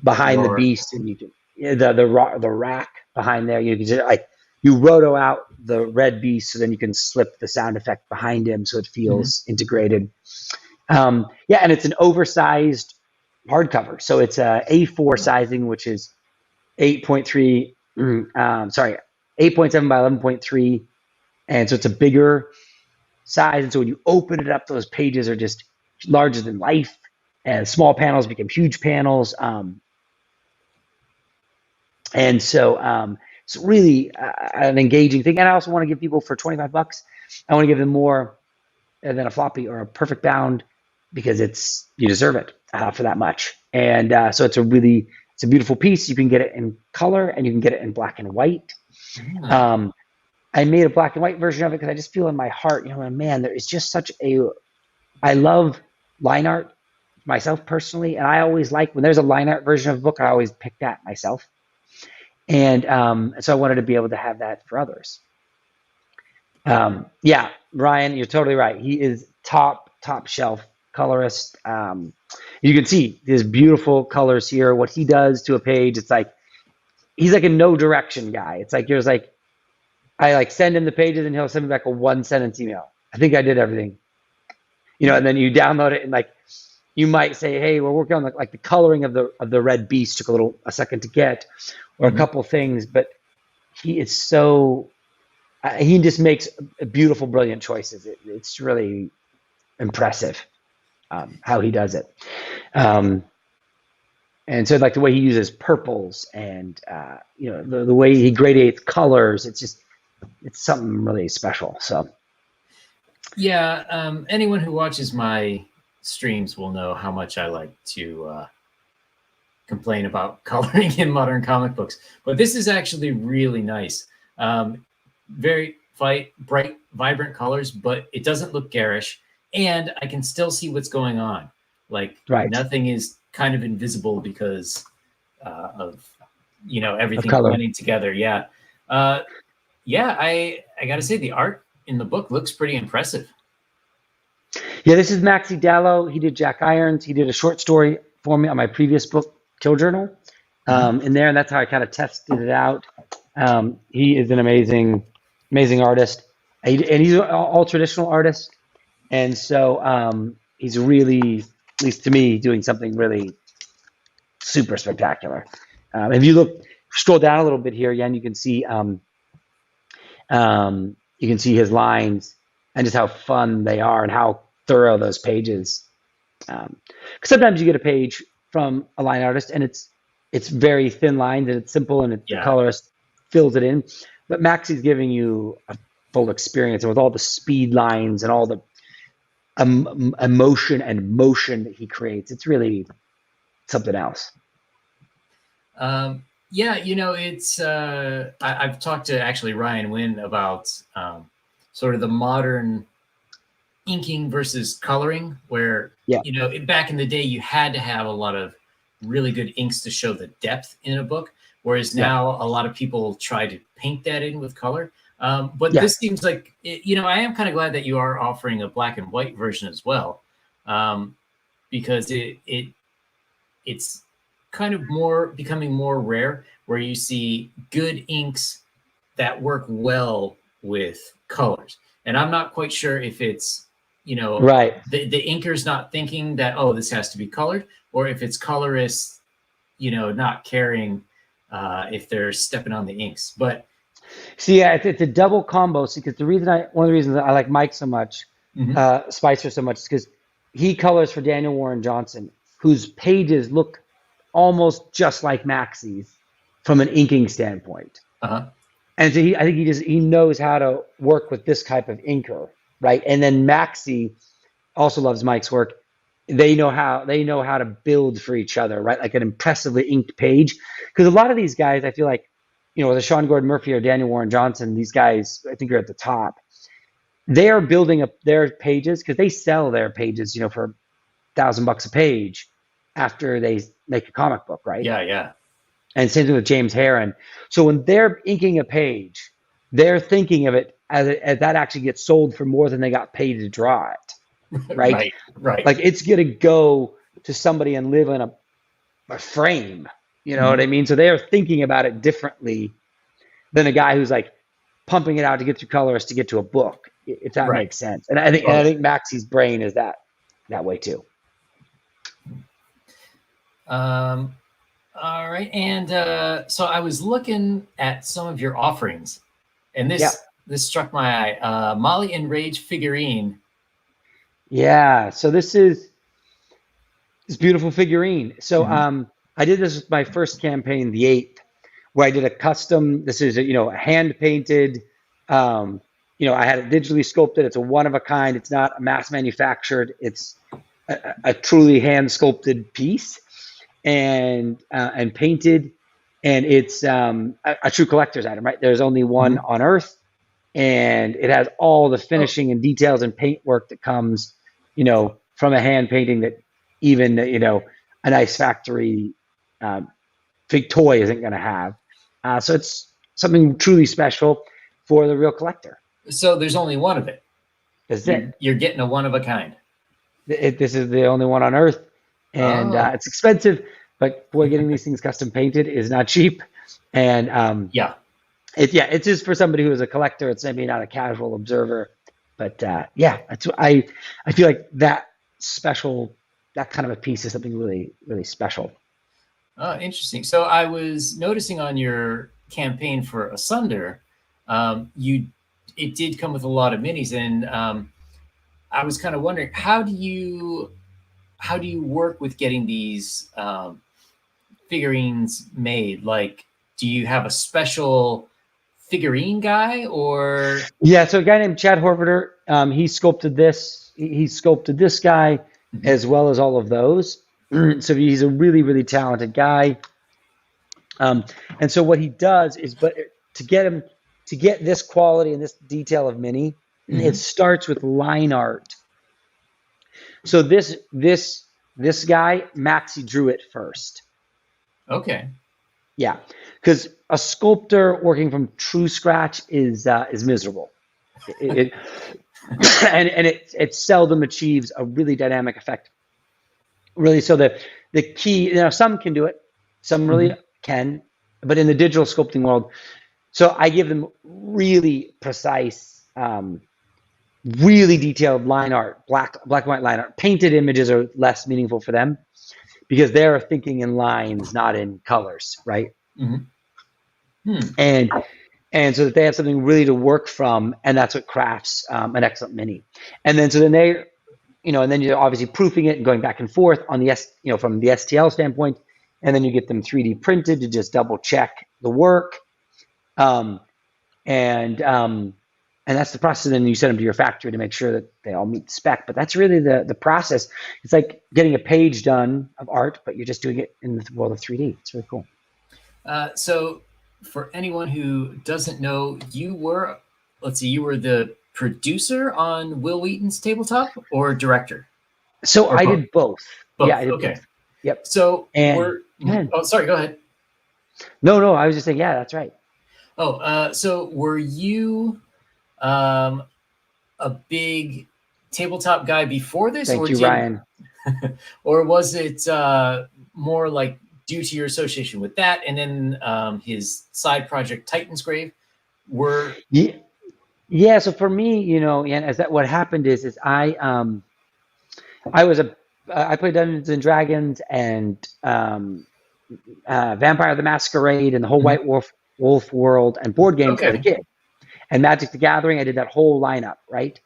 behind the beast, and you can the rack behind there. You can just you roto out the red beast, so then you can slip the sound effect behind him, so it feels integrated. And it's an oversized hardcover, so it's a A4 sizing, which is 8.3. 8.7 by 11.3, and so it's a bigger size. And so when you open it up, those pages are just larger than life, and small panels become huge panels. And so it's really an engaging thing. And I also want to give people, for $25, I want to give them more than a floppy or a perfect bound, because you deserve it for that much. And so it's a beautiful piece. You can get it in color, and you can get it in black and white. I made a black and white version of it because I just feel in my heart, man, there is just I love line art myself personally, and I always like when there's a line art version of a book, I always pick that myself. And so I wanted to be able to have that for others. Ryan, you're totally right. He is top shelf colorist. You can see his beautiful colors here. What he does to a page, it's like he's like a no direction guy. It's like I send him the pages, and he'll send me back a 1-sentence email. I think I did everything, and then you download it, and you might say, hey, we're working on the coloring of the red beast, took a second to get, or a couple things, but he is he just makes beautiful, brilliant choices. It's really impressive how he does it. And so the way he uses purples, and the way he gradates colors, it's something really special. So yeah, anyone who watches my streams will know how much I like to complain about coloring in modern comic books, but this is actually really nice. Very bright, vibrant colors, but it doesn't look garish, and I can still see what's going on. Nothing is kind of invisible because of everything blending together. I gotta say, the art in the book looks pretty impressive. Yeah, this is Maxie Dallow. He did Jack Irons. He did a short story for me on my previous book, Kill Journal, in there, and that's how I kind of tested it out. He is an amazing artist, and he's an all traditional artist, and so he's really, at least to me, doing something really super spectacular. If you scroll down a little bit here, Yen, you can see You can see his lines and just how fun they are and how thorough those pages. 'Cause sometimes you get a page from a line artist and it's very thin lines and it's simple and the Yeah. colorist fills it in. But Maxi's giving you a full experience, and with all the speed lines and all the emotion and motion that he creates, it's really something else. Yeah, it's I've talked to actually Ryan Wynn about sort of the modern inking versus coloring, where back in the day you had to have a lot of really good inks to show the depth in a book, whereas now a lot of people try to paint that in with color. But this seems like I am kind of glad that you are offering a black and white version as well, because it's kind of becoming more rare where you see good inks that work well with colors. And I'm not quite sure if it's right, the inker's not thinking that this has to be colored, or if it's colorists not caring if they're stepping on the inks. But see, it's a double combo. See, because one of the reasons I like Mike so much, Spicer so much, is because he colors for Daniel Warren Johnson, whose pages look almost just like Maxi's from an inking standpoint. And so I think he knows how to work with this type of inker, right? And then Maxi also loves Mike's work. They know how to build for each other, right? Like an impressively inked page. Because a lot of these guys, I feel like, whether Sean Gordon Murphy or Daniel Warren Johnson, these guys, I think, are at the top. They are building up their pages because they sell their pages, for $1,000 a page after they make a comic book, right? Yeah. And same thing with James Herron. So when they're inking a page, they're thinking of it as that actually gets sold for more than they got paid to draw it, right? Right. Like it's gonna go to somebody and live in a frame. You know what I mean? So they are thinking about it differently than a guy who's like pumping it out to get through colors to get to a book, if that makes sense. And I think Maxi's brain is that way too. All right. And so I was looking at some of your offerings, and this struck my eye. Molly and Rage figurine. Yeah. So this is this beautiful figurine. So I did this with my first campaign, the 8th, where I did a custom. This is a hand painted. I had it digitally sculpted. It's a one of a kind. It's not mass manufactured. It's a truly hand sculpted piece. And painted, and it's a true collector's item, right? There's only one on Earth, and it has all the finishing and details and paint work that comes, from a hand painting that even a nice factory big toy isn't going to have. So it's something truly special for the real collector. So there's only one of it. That's it. You're getting a one of a kind. This is the only one on Earth. And it's expensive, but boy, getting these things custom painted is not cheap. And it's just for somebody who is a collector. It's maybe not a casual observer, but I feel like that kind of a piece is something really, really special. Oh, interesting. So I was noticing on your campaign for Asunder, it did come with a lot of minis, and I was kind of wondering, how do you work with getting these figurines made? Like, do you have a special figurine guy, or? Yeah, so a guy named Chad Horvader, he sculpted this. He sculpted this guy as well as all of those. So he's a really, really talented guy. And so what he does is, but to get this quality and this detail of mini, it starts with line art. So this guy, Maxi drew it first. Okay. Yeah, because a sculptor working from true scratch is miserable. It seldom achieves a really dynamic effect. Really, so the key, some can do it, some really can, but in the digital sculpting world, so I give them really precise, really detailed line art, black and white line art. Painted images are less meaningful for them because they're thinking in lines, not in colors, right? And and so that they have something really to work from, and that's what crafts an excellent mini. And then so then they, and then you're obviously proofing it and going back and forth on the from the STL standpoint, and then you get them 3D printed to just double check the work, um, and that's the process. And then you send them to your factory to make sure that they all meet the spec. But that's really the process. It's like getting a page done of art, but you're just doing it in the world of 3D. It's really cool. So for anyone who doesn't know, you were the producer on Will Weaton's Tabletop or director? So or I both? did both. Both. Yeah, I did Okay. both. Yep. So and sorry, go ahead. No, I was just saying, yeah, that's right. So were you a big tabletop guy before this? Thank you, Ryan. Or was it more like due to your association with that, and then his side project Titansgrave? Yeah. So for me, and what happened is I played Dungeons and Dragons and Vampire the Masquerade and the whole White Wolf world and board games as a kid, and Magic the Gathering. I did that whole lineup, right?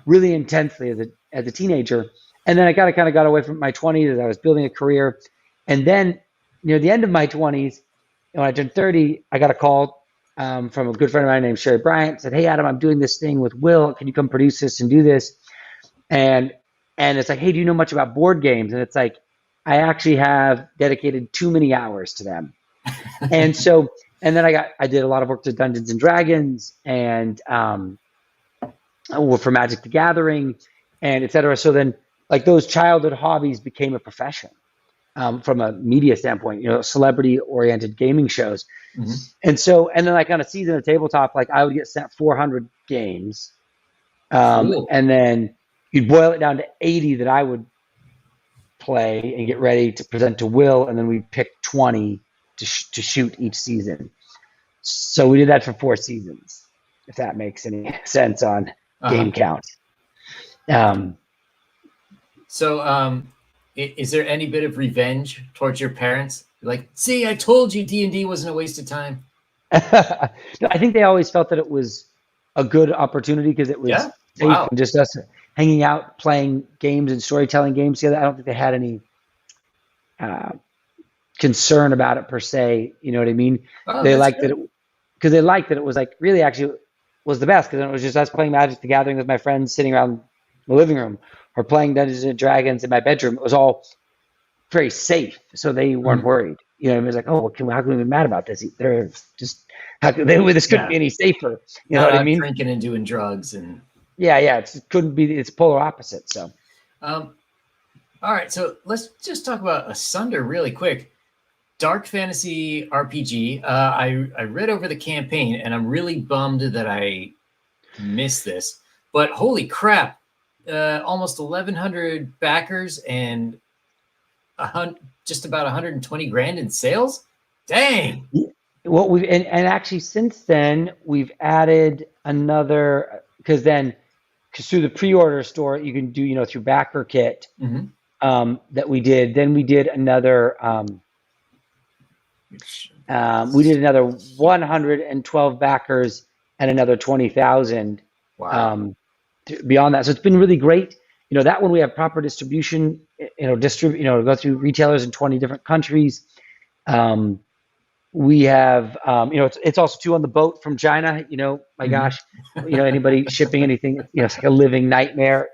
Really intensely as a teenager, and then I kind of got away from my 20s as I was building a career, and then near the end of my 20s, when I turned 30, I got a call from a good friend of mine named Sherry Bryant. Said, "Hey Adam, I'm doing this thing with Will. Can you come produce this and do this?" And it's like, "Hey, do you know much about board games?" And it's like, I actually have dedicated too many hours to them. And so, and then I did a lot of work to Dungeons and Dragons and for Magic the Gathering and et cetera. So then like those childhood hobbies became a profession from a media standpoint, celebrity oriented gaming shows. And so, and then like on a season of Tabletop, like I would get sent 400 games. And then you'd boil it down to 80 that I would play and get ready to present to Will, and then we pick 20 to shoot each season. So we did that for 4 seasons, if that makes any sense on game count. Is there any bit of revenge towards your parents? Like, see, I told you D&D wasn't a waste of time. No, I think they always felt that it was a good opportunity because it was safe and just us hanging out, playing games and storytelling games together. I don't think they had any concern about it per se. You know what I mean? They liked that because they liked that it was like really actually was the best, because it was just us playing Magic the Gathering with my friends sitting around the living room or playing Dungeons and Dragons in my bedroom. It was all very safe, so they weren't worried. It was like, oh, how can we be mad about this? They're just this couldn't be any safer. You know what I mean? Drinking and doing drugs and it couldn't be. It's polar opposite. So, all right. So let's just talk about Asunder really quick. Dark fantasy RPG. I read over the campaign, and I'm really bummed that I missed this. But holy crap! Almost 1,100 backers and just about 120 grand in sales. Dang. Well, we've and actually since then we've added another, because through the pre-order store you can do through Backer Kit that we did. Then we did another. We did another 112 backers and another 20,000. Wow. Beyond that, so it's been really great. That one we have proper distribution. Go through retailers in 20 different countries. We have, it's also too on the boat from China. My gosh, anybody shipping anything, it's like a living nightmare.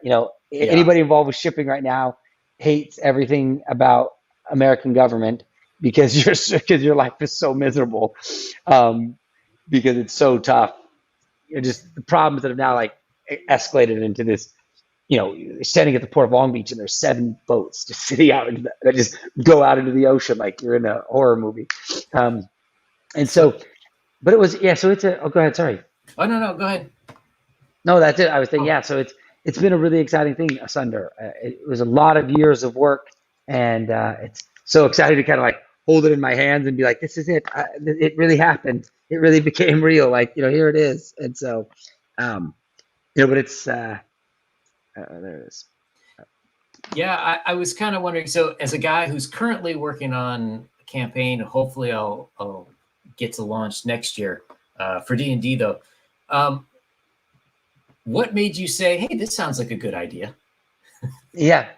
Anybody involved with shipping right now hates everything about American government because your life is so miserable, because it's so tough. Just the problems that have now like escalated into this. Standing at the port of Long Beach and there's 7 boats just sitting out that just go out into the ocean like you're in a horror movie. And so, but it was, so it's go ahead. Sorry. Oh, no, go ahead. No, that's it. I was saying, so it's been a really exciting thing, Asunder. It was a lot of years of work, and it's so exciting to kind of like hold it in my hands and be like, this is it. It really happened. It really became real. Like, here it is. And so, but it's, there it is. Yeah, I was kind of wondering. So, as a guy who's currently working on a campaign, hopefully I'll get to launch next year. for D&D though. What made you say, hey, this sounds like a good idea? Yeah.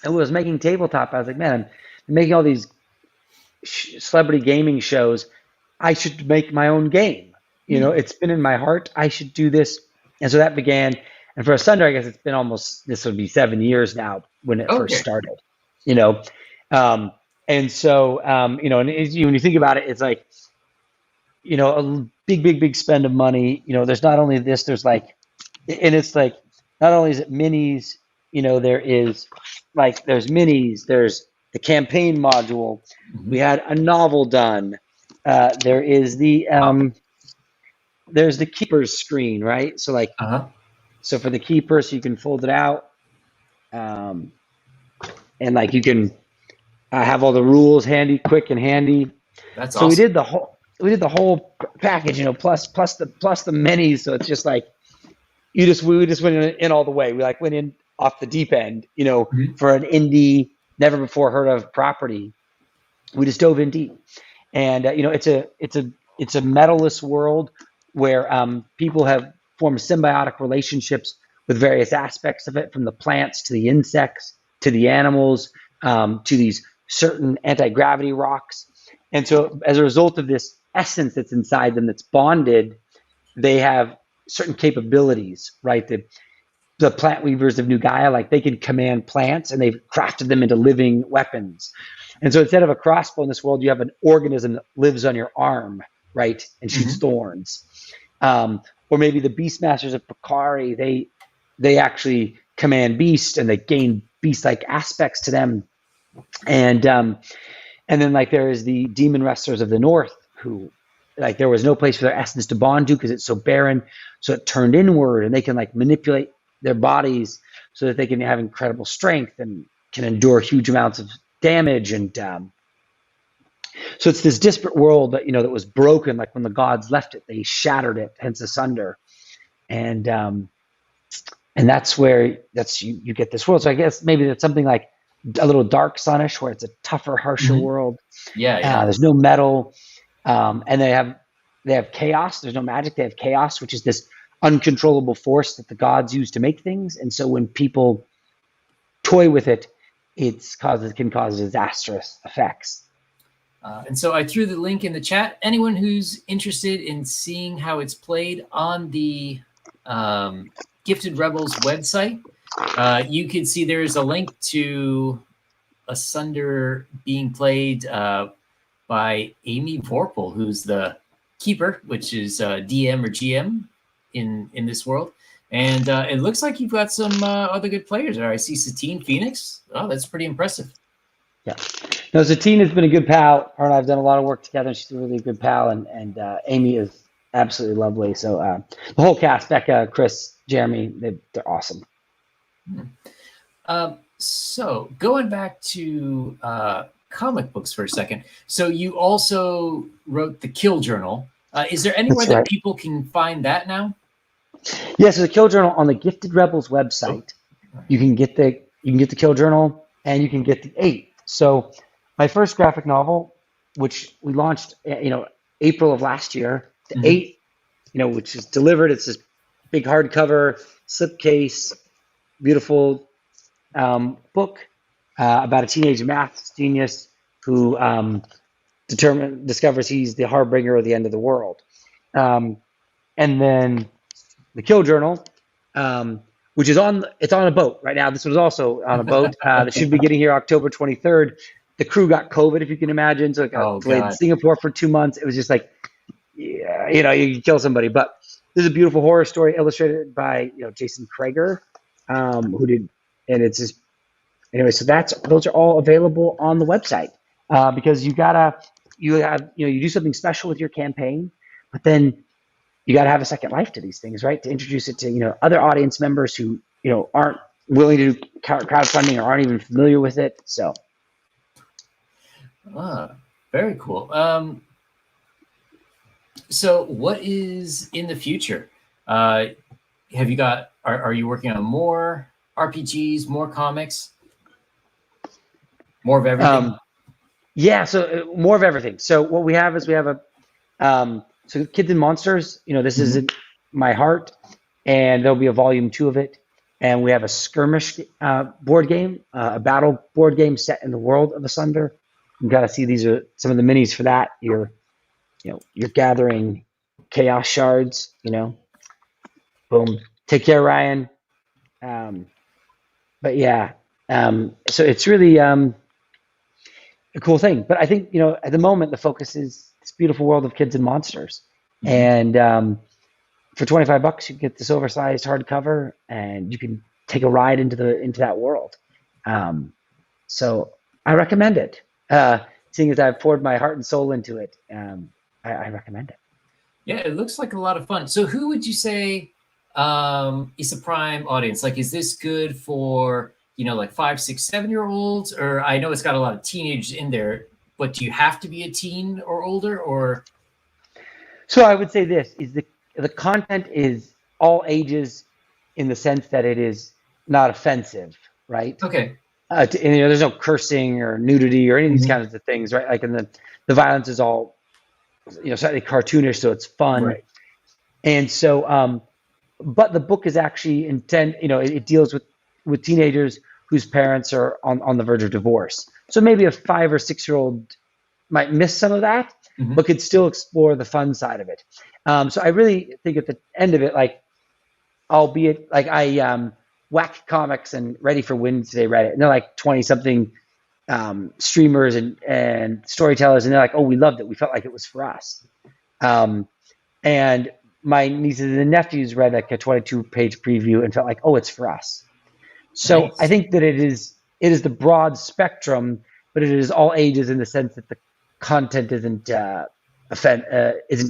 I was making Tabletop. I was like, man, I'm making all these celebrity gaming shows. I should make my own game. It's been in my heart. I should do this. And so that began. And for Asunder, I guess it's been this would be 7 years now when it first started, and so, and when you think about it, it's like, a big spend of money. There's not only this, there's like, and it's like, not only is it minis, there is like, there's minis, there's the campaign module. We had a novel done. There is there's the keeper's screen, right? So like, so for the keeper, so you can fold it out, and like you can have all the rules handy, quick and handy. That's so awesome. we did the whole package, plus the minis. So it's just like, we just went in all the way. We like went in off the deep end, for an indie, never before heard of property. We just dove in deep, and it's a metalist world where people have formed symbiotic relationships with various aspects of it, from the plants to the insects to the animals, to these certain anti-gravity rocks. And so as a result of this essence that's inside them that's bonded, they have certain capabilities, right? The plant weavers of New Gaia, like they can command plants, and they've crafted them into living weapons. And so instead of a crossbow in this world, you have an organism that lives on your arm, right, and shoots thorns. Or maybe the Beastmasters of Picari, they actually command beasts, and they gain beast-like aspects to them. And then like there is the demon wrestlers of the North, who like there was no place for their essence to bond to because it's so barren. So it turned inward, and they can like manipulate their bodies so that they can have incredible strength and can endure huge amounts of damage. And so it's this disparate world that that was broken. Like when the gods left it, they shattered it, hence Asunder. And that's where you get this world. So I guess maybe that's something like a little Dark Sunish, where it's a tougher, harsher world. There's no metal, and they have chaos. There's no magic. They have chaos, which is this uncontrollable force that the gods use to make things. And so when people toy with it, can cause disastrous effects. And so I threw the link in the chat. Anyone who's interested in seeing how it's played on the Gifted Rebels website, you can see there is a link to Asunder being played by Amy Vorpal, who's the keeper, which is DM or GM in this world. And it looks like you've got some other good players there. I see Satine Phoenix. Oh, that's pretty impressive. Yeah. No, Satine has been a good pal. Her and I have done a lot of work together. She's a really good pal, and Amy is absolutely lovely. So the whole cast, Becca, Chris, Jeremy, they're awesome. So going back to comic books for a second. So you also wrote the Kill Journal. Is there anywhere that people can find that now? Yes, so the Kill Journal on the Gifted Rebels website. You can get the Kill Journal, and you can get the 8. So my first graphic novel, which we launched, April of last year, the 8, which is delivered. It's this big hardcover slipcase, beautiful book about a teenage math genius who discovers he's the harbinger of the end of the world. And then the Kill Journal, which is on a boat right now. This was also on a boat that should be getting here October 23rd. The crew got COVID, if you can imagine, so it got delayed in Singapore for 2 months. It was just like, you can kill somebody. But this is a beautiful horror story illustrated by Jason Krager, who did, and it's just anyway. So those are all available on the website because you do something special with your campaign, but then you got to have a second life to these things, right? To introduce it to other audience members who aren't willing to do crowdfunding or aren't even familiar with it. So, very cool. So, what is in the future? Have you got? Are you working on more RPGs, more comics, more of everything? Yeah, so more of everything. So what we have is we have So Kids and Monsters, this Mhm. is my heart, and there'll be a volume 2 of it. And we have a skirmish board game, a battle board game set in the world of Asunder. You got to see these are some of the minis for that. You're gathering chaos shards. Boom. Take care, Ryan. Um, but yeah, so it's really a cool thing. But I think at the moment the focus is this beautiful world of Kids and Monsters, Mhm. and for $25 you get this oversized hardcover, and you can take a ride into that world. Um, so I recommend it. Seeing as I've poured my heart and soul into it, I recommend it. Yeah, it looks like a lot of fun. So who would you say is a prime audience? Like, is this good for, like 5, 6, 7 year olds? Or I know it's got a lot of teenagers in there, but do you have to be a teen or older or? So I would say this is the content is all ages in the sense that it is not offensive, right? Okay. And, there's no cursing or nudity or any of these Mhm. kinds of things, right? Like, and the violence is all, slightly cartoonish, so it's fun. Right. And so, but the book is actually it deals with teenagers whose parents are on the verge of divorce. So maybe a 5 or 6 year old might miss some of that, Mhm. but could still explore the fun side of it. So I really think at the end of it, like, albeit like I Whack Comics and Ready for Wednesday read it, and they're like 20 something streamers and storytellers, and they're like, oh, we loved it. We felt like it was for us. Um, and my nieces and nephews read like a 22-page preview and felt like, oh, it's for us. So I Nice. think that it is the broad spectrum, but it is all ages in the sense that the content isn't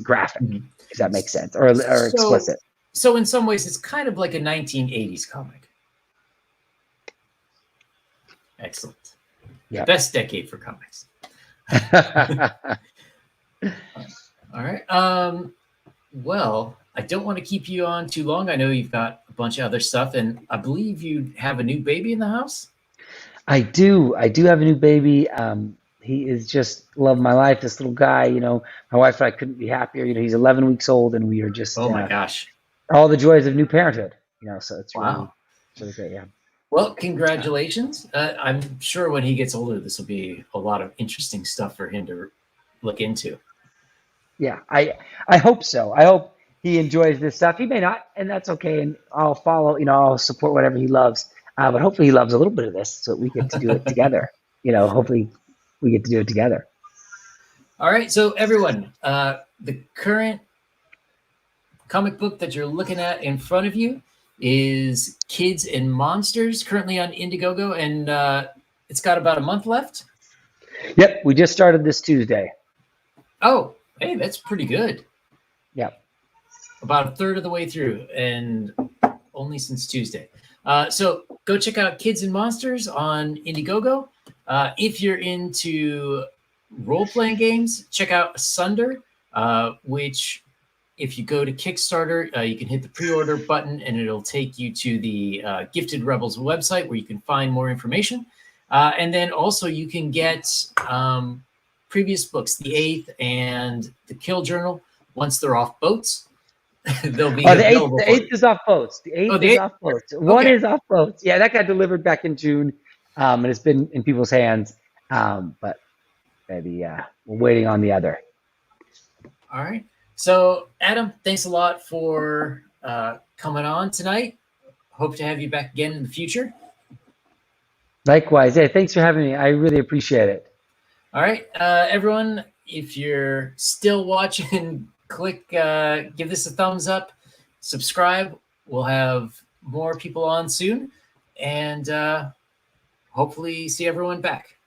graphic, Mhm. if that makes sense, or So, explicit. so in some ways, it's kind of like a 1980s comic. Excellent. The Yeah. best decade for comics. All right. Well, I don't want to keep you on too long. I know you've got a bunch of other stuff, and I believe you have a new baby in the house. I do. I do have a new baby. He is just love of my life. This little guy, my wife and I couldn't be happier. He's 11 weeks old, and we are just Oh my gosh. all the joys of new parenthood. So Wow. it's really great. Yeah. Well, congratulations. I'm sure when he gets older, this will be a lot of interesting stuff for him to look into. Yeah. I hope so. I hope he enjoys this stuff. He may not, and that's okay. And I'll follow. I'll support whatever he loves. But hopefully, he loves a little bit of this, so we get to do it together. Hopefully, we get to do it together. All right. So, everyone, the current comic book that you're looking at in front of you is Kids and Monsters, currently on Indiegogo, and it's got about a month left. Yep. We just started this Tuesday. Oh, hey, that's pretty good. Yep. About a third of the way through, and only since Tuesday. So go check out Kids and Monsters on Indiegogo. If you're into role-playing games, check out Asunder, which if you go to Kickstarter, you can hit the pre-order button and it'll take you to the Gifted Rebels website where you can find more information. And then also you can get previous books, The Eighth and The Kill Journal, once they're off boats. They'll be available. The eighth is off boats. The eighth is off boats. One is off boats. Yeah, that got delivered back in June, and it's been in people's hands. But maybe we're waiting on the other. All right. So, Adam, thanks a lot for coming on tonight. Hope to have you back again in the future. Likewise. Hey, thanks for having me. I really appreciate it. All right, everyone, if you're still watching, click, give this a thumbs up, subscribe. We'll have more people on soon, and hopefully see everyone back.